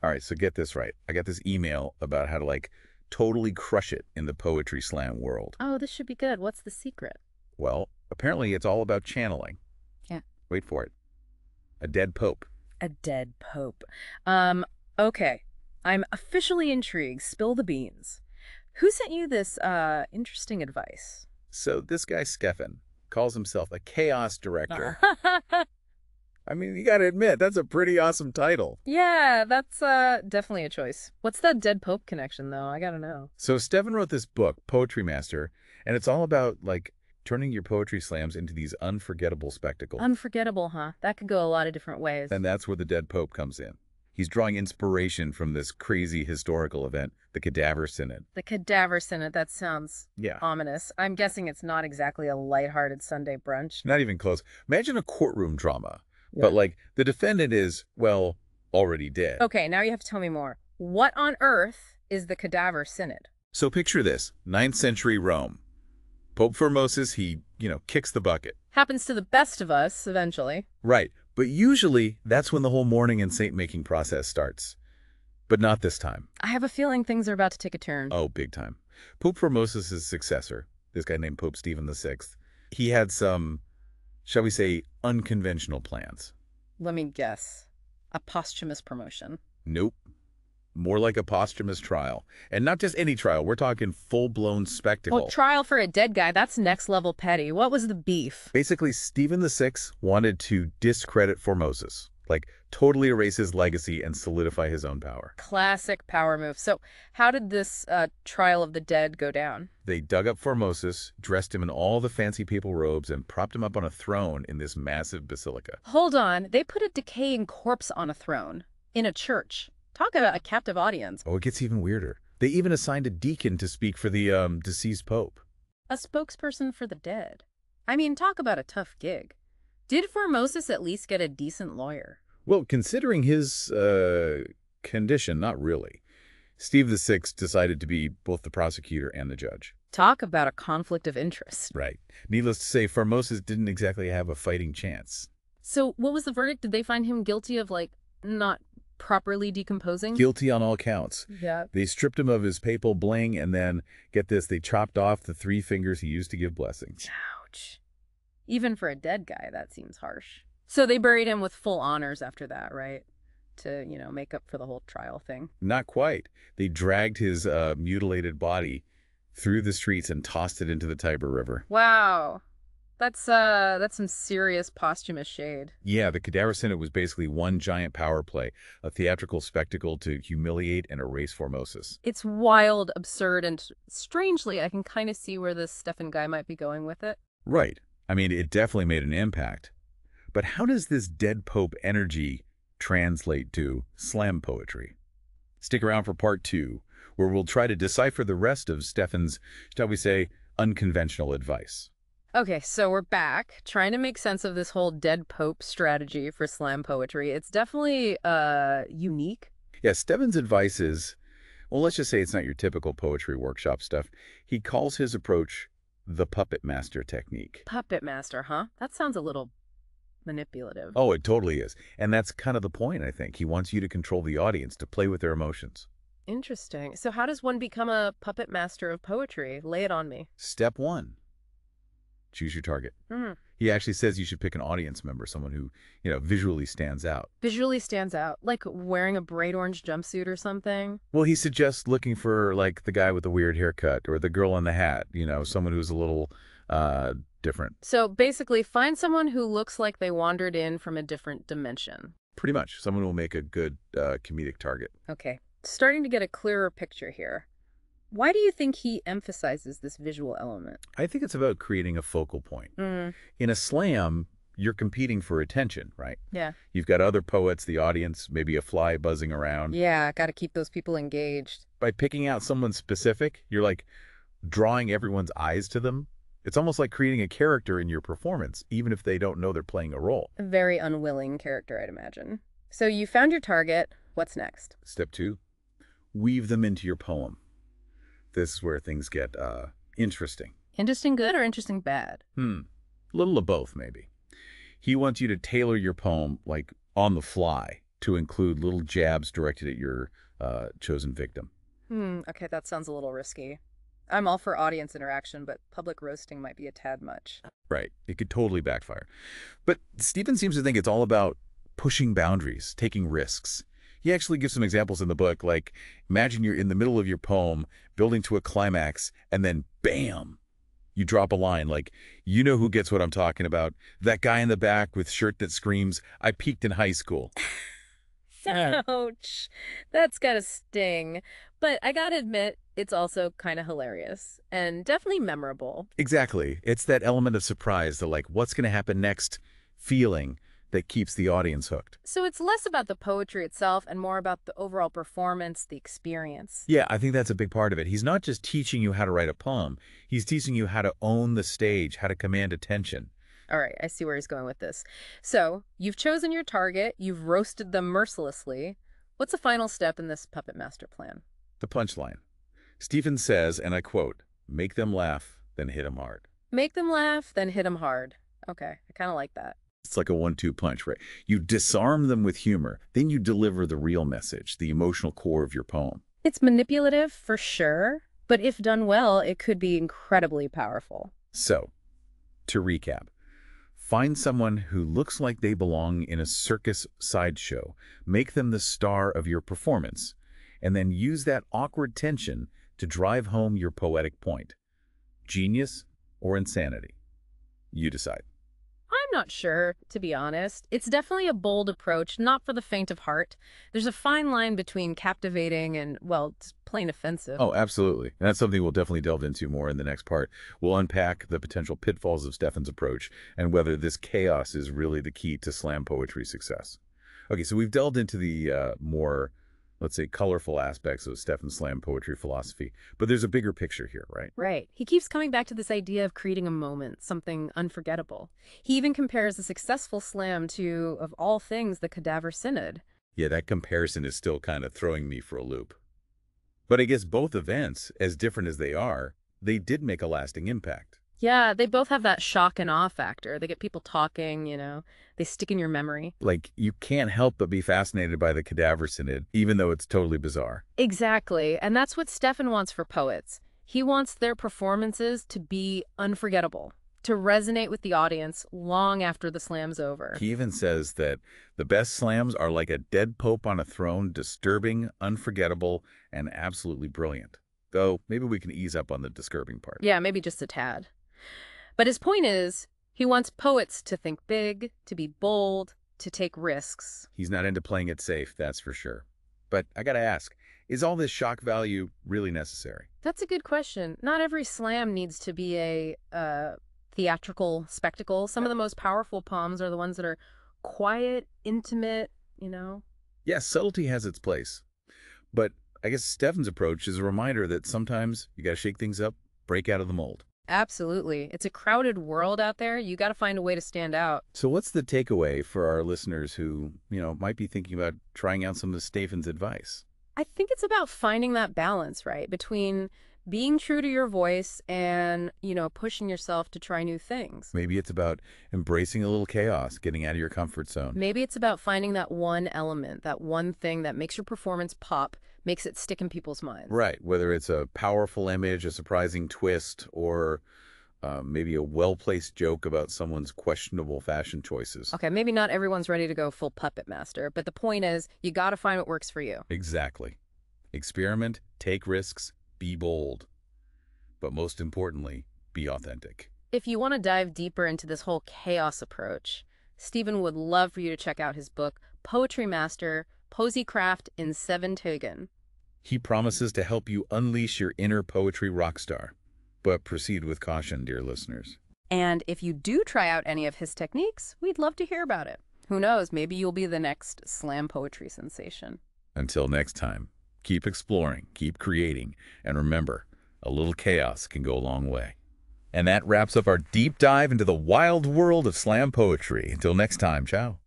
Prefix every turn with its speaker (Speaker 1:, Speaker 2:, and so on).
Speaker 1: All right, so get this right. I got this email about how to, like, totally crush it in the poetry slam world.
Speaker 2: Oh, this should be good. What's the secret?
Speaker 1: Well, apparently it's all about channeling.
Speaker 2: Yeah.
Speaker 1: Wait for it. A dead pope.
Speaker 2: A dead pope. Okay. I'm officially intrigued. Spill the beans. Who sent you this, interesting advice?
Speaker 1: So this guy, Stefan, calls himself a chaos director. I mean, you got to admit, that's a pretty awesome title.
Speaker 2: Yeah, that's, definitely a choice. What's that dead pope connection, though? I gotta know.
Speaker 1: So Stefan wrote this book, Poetry Master, and it's all about, like, turning your poetry slams into these unforgettable spectacles.
Speaker 2: Unforgettable, huh? That could go a lot of different ways.
Speaker 1: And that's where the dead pope comes in. He's drawing inspiration from this crazy historical event, the Cadaver Synod.
Speaker 2: The Cadaver Synod, that sounds
Speaker 1: Yeah.
Speaker 2: ominous. I'm guessing it's not exactly a lighthearted Sunday brunch.
Speaker 1: Not even close. Imagine a courtroom drama.
Speaker 2: Yeah.
Speaker 1: But, like, the defendant is, well, already dead.
Speaker 2: Okay, now you have to tell me more. What on earth is the Cadaver Synod?
Speaker 1: So picture this, 9th century Rome. Pope Formosus, he, kicks the bucket.
Speaker 2: Happens to the best of us, eventually.
Speaker 1: Right. But usually, that's when the whole mourning and saint-making process starts. But not this time.
Speaker 2: I have a feeling things are about to take a turn.
Speaker 1: Oh, big time. Pope Formosus' successor, this guy named Pope Stephen VI, he had some, shall we say, unconventional plans.
Speaker 2: Let me guess. A posthumous promotion.
Speaker 1: Nope. More like a posthumous trial. And not just any trial. We're talking full-blown spectacle.
Speaker 2: Well, trial for a dead guy, that's next level petty. What was the beef?
Speaker 1: Basically, Stephen VI wanted to discredit Formosus. Like, totally erase his legacy and solidify his own power.
Speaker 2: Classic power move. So how did this trial of the dead go down?
Speaker 1: They dug up Formosus, dressed him in all the fancy papal robes, and propped him up on a throne in this massive basilica.
Speaker 2: Hold on. They put a decaying corpse on a throne. In a church. Talk about a captive audience.
Speaker 1: Oh, it gets even weirder. They even assigned a deacon to speak for the deceased pope.
Speaker 2: A spokesperson for the dead. I mean, talk about a tough gig. Did Formosus at least get a decent lawyer?
Speaker 1: Well, considering his condition, not really. Steve VI decided to be both the prosecutor and the judge.
Speaker 2: Talk about a conflict of interest.
Speaker 1: Right. Needless to say, Formosus didn't exactly have a fighting chance.
Speaker 2: So what was the verdict? Did they find him guilty of, like, not properly decomposing?
Speaker 1: Guilty on all counts.
Speaker 2: Yeah.
Speaker 1: They stripped him of his papal bling, and then, get this, they chopped off the 3 fingers he used to give blessings.
Speaker 2: Ouch. Even for a dead guy, that seems harsh. So they buried him with full honors after that, right? To, make up for the whole trial thing.
Speaker 1: Not quite. They dragged his mutilated body through the streets and tossed it into the Tiber River.
Speaker 2: Wow. That's some serious posthumous shade.
Speaker 1: Yeah, the Cadaver Synod was basically one giant power play, a theatrical spectacle to humiliate and erase Formosus.
Speaker 2: It's wild, absurd, and strangely, I can kind of see where this Stefan guy might be going with it.
Speaker 1: Right. I mean, it definitely made an impact. But how does this dead pope energy translate to slam poetry? Stick around for part 2, where we'll try to decipher the rest of Stefan's, shall we say, unconventional advice.
Speaker 2: Okay, so we're back, trying to make sense of this whole dead pope strategy for slam poetry. It's definitely unique.
Speaker 1: Yeah, Stefan's advice is, well, let's just say it's not your typical poetry workshop stuff. He calls his approach the puppet master technique.
Speaker 2: Puppet master, huh? That sounds a little manipulative.
Speaker 1: Oh, it totally is. And that's kind of the point, I think. He wants you to control the audience, to play with their emotions.
Speaker 2: Interesting. So how does one become a puppet master of poetry? Lay it on me.
Speaker 1: Step 1. Choose your target. He actually says you should pick an audience member, someone who, visually stands out.
Speaker 2: Visually stands out? Like wearing a bright orange jumpsuit or something?
Speaker 1: Well, he suggests looking for, like, the guy with the weird haircut or the girl in the hat, someone who's a little different.
Speaker 2: So basically, find someone who looks like they wandered in from a different dimension.
Speaker 1: Pretty much. Someone who will make a good comedic target.
Speaker 2: Okay. Starting to get a clearer picture here. Why do you think he emphasizes this visual element?
Speaker 1: I think it's about creating a focal point. In a slam, you're competing for attention, right?
Speaker 2: Yeah.
Speaker 1: You've got other poets, the audience, maybe a fly buzzing around.
Speaker 2: Yeah, got to keep those people engaged.
Speaker 1: By picking out someone specific, you're like drawing everyone's eyes to them. It's almost like creating a character in your performance, even if they don't know they're playing a role.
Speaker 2: A very unwilling character, I'd imagine. So you found your target. What's next?
Speaker 1: Step 2, weave them into your poem. This is where things get interesting.
Speaker 2: Interesting good or interesting bad?
Speaker 1: A little of both, maybe. He wants you to tailor your poem, like, on the fly, to include little jabs directed at your chosen victim.
Speaker 2: Okay, that sounds a little risky. I'm all for audience interaction, but public roasting might be a tad much.
Speaker 1: Right. It could totally backfire. But Stephen seems to think it's all about pushing boundaries, taking risks. He actually gives some examples in the book, like imagine you're in the middle of your poem, building to a climax, and then bam, you drop a line like, you know who gets what I'm talking about. That guy in the back with shirt that screams, I peaked in high school.
Speaker 2: Ouch. That's gotta sting. But I gotta admit, it's also kind of hilarious and definitely memorable.
Speaker 1: Exactly. It's that element of surprise, the like, what's going to happen next feeling that keeps the audience hooked.
Speaker 2: So it's less about the poetry itself and more about the overall performance, the experience.
Speaker 1: Yeah, I think that's a big part of it. He's not just teaching you how to write a poem. He's teaching you how to own the stage, how to command attention.
Speaker 2: All right, I see where he's going with this. So you've chosen your target, you've roasted them mercilessly. What's the final step in this puppet master plan?
Speaker 1: The punchline. Stephen says, and I quote, make them laugh, then hit them hard.
Speaker 2: Make them laugh, then hit them hard. Okay, I kind of like that.
Speaker 1: It's like a 1-2 punch, right? You disarm them with humor, then you deliver the real message, the emotional core of your poem.
Speaker 2: It's manipulative, for sure, but if done well, it could be incredibly powerful.
Speaker 1: So, to recap, find someone who looks like they belong in a circus sideshow, make them the star of your performance, and then use that awkward tension to drive home your poetic point. Genius or insanity? You decide.
Speaker 2: I'm not sure, to be honest. It's definitely a bold approach, not for the faint of heart. There's a fine line between captivating and, well, it's plain offensive.
Speaker 1: Oh, absolutely. And that's something we'll definitely delve into more in the next part. We'll unpack the potential pitfalls of Stefan's approach and whether this chaos is really the key to slam poetry success. Okay, so we've delved into the more, let's say, colorful aspects of Stefan's slam poetry philosophy, but there's a bigger picture here, right?
Speaker 2: Right. He keeps coming back to this idea of creating a moment, something unforgettable. He even compares a successful slam to, of all things, the Cadaver Synod.
Speaker 1: Yeah, that comparison is still kind of throwing me for a loop. But I guess both events, as different as they are, they did make a lasting impact.
Speaker 2: Yeah, they both have that shock and awe factor. They get people talking, they stick in your memory.
Speaker 1: Like, you can't help but be fascinated by the Cadaver Synod, even though it's totally bizarre.
Speaker 2: Exactly, and that's what Stefan wants for poets. He wants their performances to be unforgettable, to resonate with the audience long after the slam's over.
Speaker 1: He even says that the best slams are like a dead pope on a throne, disturbing, unforgettable, and absolutely brilliant. Though, maybe we can ease up on the disturbing part.
Speaker 2: Yeah, maybe just a tad. But his point is, he wants poets to think big, to be bold, to take risks.
Speaker 1: He's not into playing it safe, that's for sure. But I gotta ask, is all this shock value really necessary?
Speaker 2: That's a good question. Not every slam needs to be a theatrical spectacle. Some of the most powerful poems are the ones that are quiet, intimate.
Speaker 1: Yes, subtlety has its place. But I guess Stefan's approach is a reminder that sometimes you gotta shake things up, break out of the mold.
Speaker 2: Absolutely. It's a crowded world out there. You got to find a way to stand out.
Speaker 1: So what's the takeaway for our listeners who, might be thinking about trying out some of Stefan's advice?
Speaker 2: I think it's about finding that balance, right, between being true to your voice and, pushing yourself to try new things.
Speaker 1: Maybe it's about embracing a little chaos, getting out of your comfort zone.
Speaker 2: Maybe it's about finding that one element, that one thing that makes your performance pop, makes it stick in people's minds.
Speaker 1: Right, whether it's a powerful image, a surprising twist, or maybe a well-placed joke about someone's questionable fashion choices.
Speaker 2: Okay, maybe not everyone's ready to go full puppet master, but the point is, you got to find what works for you.
Speaker 1: Exactly. Experiment, take risks, be bold. But most importantly, be authentic.
Speaker 2: If you want to dive deeper into this whole chaos approach, Stephen would love for you to check out his book, Poetry Master, Poesycraft in 7 Tögen.
Speaker 1: He promises to help you unleash your inner poetry rock star. But proceed with caution, dear listeners.
Speaker 2: And if you do try out any of his techniques, we'd love to hear about it. Who knows, maybe you'll be the next slam poetry sensation.
Speaker 1: Until next time, keep exploring, keep creating, and remember, a little chaos can go a long way. And that wraps up our deep dive into the wild world of slam poetry. Until next time, ciao.